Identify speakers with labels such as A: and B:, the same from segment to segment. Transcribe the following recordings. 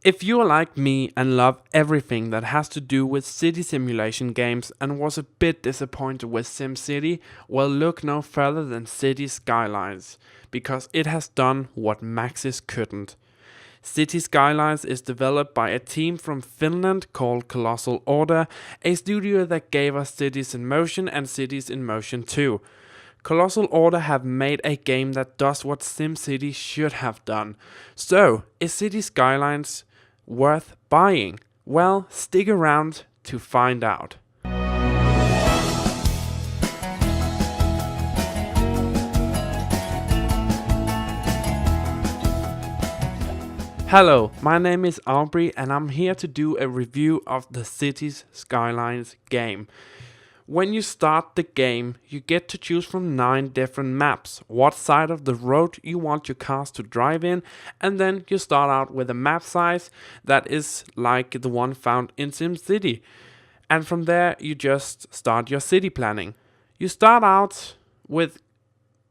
A: If you're like me and love everything that has to do with city simulation games and was a bit disappointed with SimCity, well, look no further than Cities Skylines, because it has done what Maxis couldn't. Cities Skylines is developed by a team from Finland called Colossal Order, a studio that gave us Cities in Motion and Cities in Motion 2. Colossal Order have made a game that does what SimCity should have done. So, is Cities Skylines worth buying? Well, stick around to find out. Hello, my name is Auvbri and I'm here to do a review of the Cities Skylines game. When you start the game, you get to choose from 9 different maps, what side of the road you want your cars to drive in, and then you start out with a map size that is like the one found in SimCity. And from there, you just start your city planning. You start out with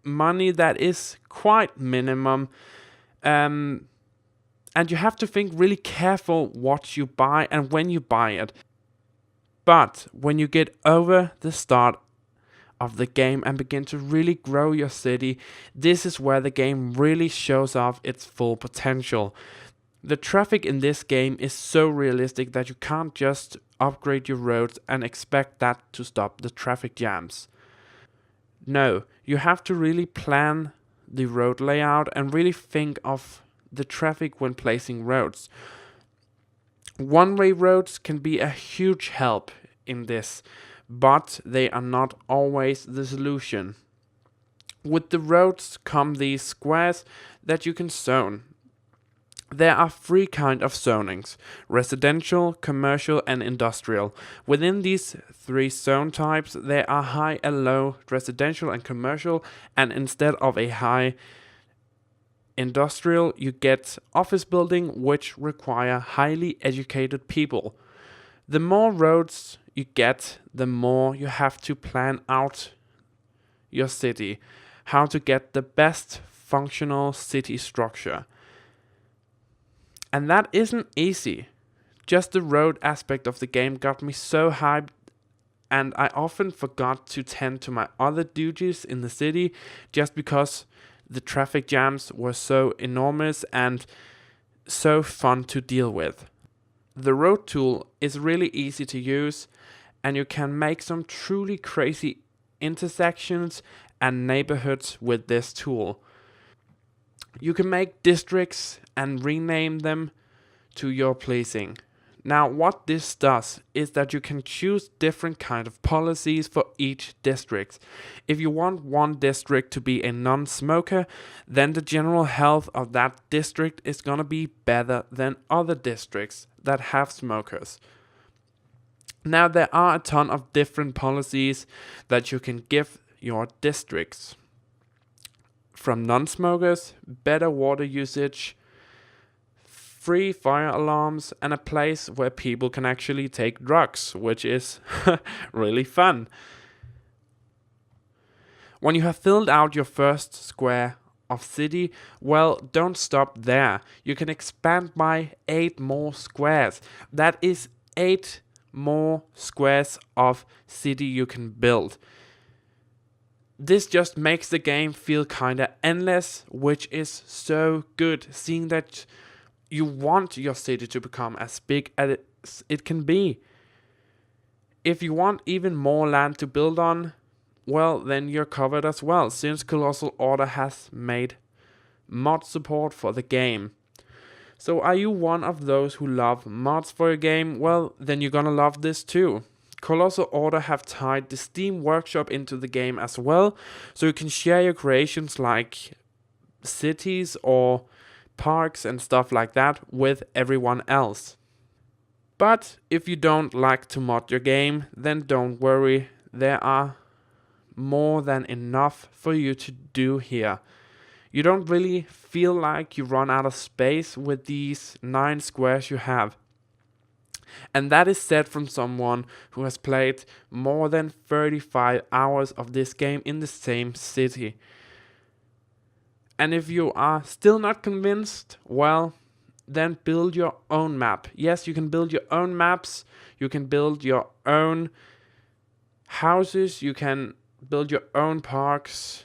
A: money that is quite minimum, and you have to think really careful what you buy and when you buy it. But when you get over the start of the game and begin to really grow your city, this is where the game really shows off its full potential. The traffic in this game is so realistic that you can't just upgrade your roads and expect that to stop the traffic jams. No, you have to really plan the road layout and really think of the traffic when placing roads. One-way roads can be a huge help in this, but they are not always the solution. With the roads come these squares that you can zone. There are 3 kinds of zonings: residential, commercial and industrial. Within these 3 zone types there are high and low residential and commercial, and instead of a high industrial you get office building, which require highly educated people. The more roads you get, the more you have to plan out your city, how to get the best functional city structure. And that isn't easy. Just the road aspect of the game got me so hyped, and I often forgot to tend to my other duties in the city just because the traffic jams were so enormous and so fun to deal with. The road tool is really easy to use, and you can make some truly crazy intersections and neighborhoods with this tool. You can make districts and rename them to your pleasing. Now, what this does is that you can choose different kind of policies for each district. If you want one district to be a non-smoker, then the general health of that district is gonna be better than other districts that have smokers. Now, there are a ton of different policies that you can give your districts. From non-smokers, better water usage, free fire alarms, and a place where people can actually take drugs, which is really fun. When you have filled out your first square of city, well, don't stop there. You can expand by 8 more squares. That is 8 more squares of city you can build. This just makes the game feel kinda endless, which is so good, seeing that you want your city to become as big as it can be. If you want even more land to build on, well, then you're covered as well, since Colossal Order has made mod support for the game. So are you one of those who love mods for a game? Well, then you're gonna love this too. Colossal Order have tied the Steam Workshop into the game as well, so you can share your creations like cities or parks and stuff like that with everyone else. But if you don't like to mod your game, then don't worry, there are more than enough for you to do here. You don't really feel like you run out of space with these 9 squares you have. And that is said from someone who has played more than 35 hours of this game in the same city. And if you are still not convinced, well, then build your own map. Yes, you can build your own maps, you can build your own houses, you can build your own parks,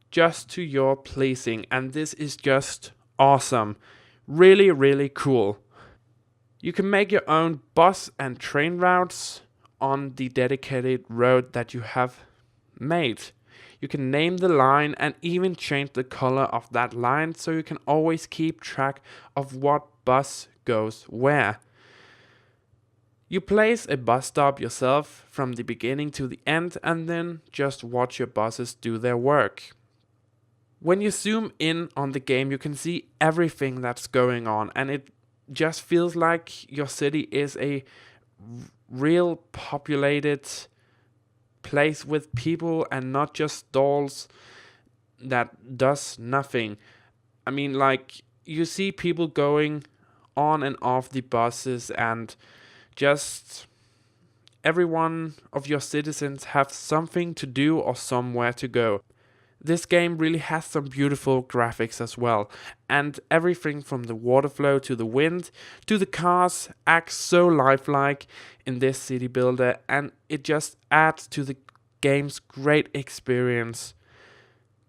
A: just to your pleasing, and this is just awesome. Really, really cool. You can make your own bus and train routes on the dedicated road that you have made. You can name the line and even change the color of that line so you can always keep track of what bus goes where. You place a bus stop yourself from the beginning to the end and then just watch your buses do their work. When you zoom in on the game, you can see everything that's going on, and it just feels like your city is a real populated place with people and not just stalls that does nothing. I mean, like, you see people going on and off the buses, and just every one of your citizens have something to do or somewhere to go. This game really has some beautiful graphics as well, and everything from the water flow to the wind to the cars acts so lifelike in this city builder, and it just adds to the game's great experience.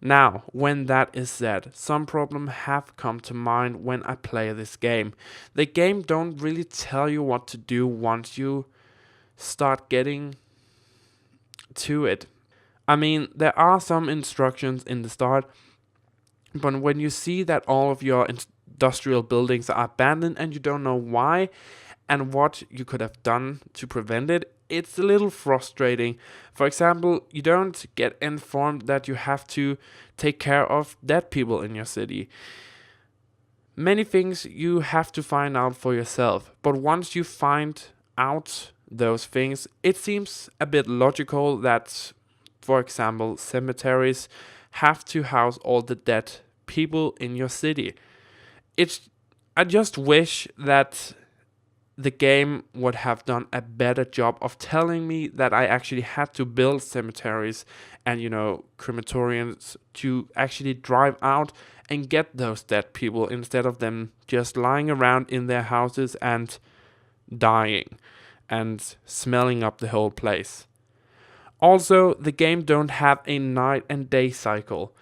A: Now, when that is said, some problems have come to mind when I play this game. The game don't really tell you what to do once you start getting to it. I mean, there are some instructions in the start, but when you see that all of your industrial buildings are abandoned and you don't know why and what you could have done to prevent it, it's a little frustrating. For example, you don't get informed that you have to take care of dead people in your city. Many things you have to find out for yourself, but once you find out those things, it seems a bit logical that, for example, cemeteries have to house all the dead people in your city. I just wish that the game would have done a better job of telling me that I actually had to build cemeteries and, crematoriums to actually drive out and get those dead people instead of them just lying around in their houses and dying and smelling up the whole place. Also, the game don't have a night and day cycle.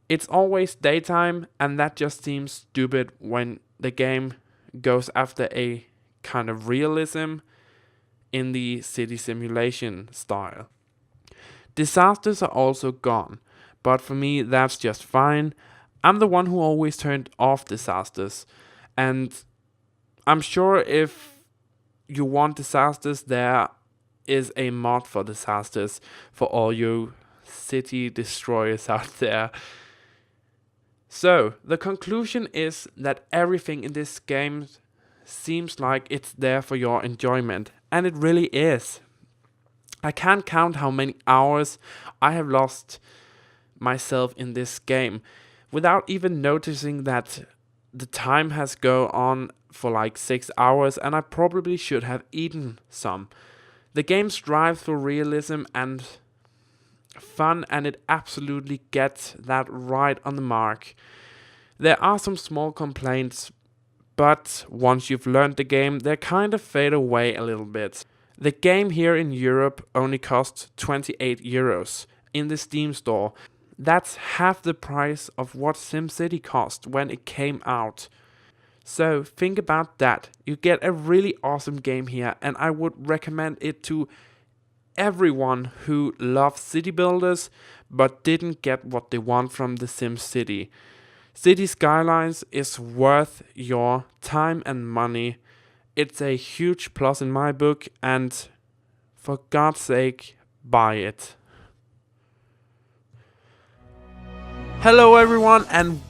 A: It's always daytime, and that just seems stupid when the game goes after a kind of realism in the city simulation style. Disasters are also gone, but for me that's just fine. I'm the one who always turned off disasters, and I'm sure if you want disasters, there is a mod for disasters for all you city destroyers out there. So, the conclusion is that everything in this game seems like it's there for your enjoyment, and it really is. I can't count how many hours I have lost myself in this game without even noticing that the time has gone on for like 6 hours, and I probably should have eaten some. The game strives for realism and fun, and it absolutely gets that right on the mark. There are some small complaints, but once you've learned the game, they kind of fade away a little bit. The game here in Europe only costs 28 euros in the Steam store. That's half the price of what SimCity cost when it came out. So think about that. You get a really awesome game here, and I would recommend it to everyone who loves city builders but didn't get what they want from the SimCity. Cities Skylines is worth your time and money. It's a huge plus in my book, and for God's sake, buy it. Hello everyone, and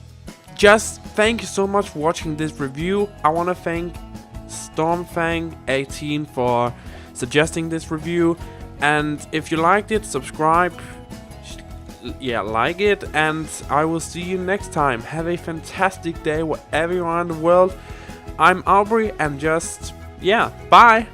A: just thank you so much for watching this review. I want to thank Stormfang18 for suggesting this review, and if you liked it, subscribe, like it, and I will see you next time. Have a fantastic day wherever you are in the world. I'm Auvbri, and bye!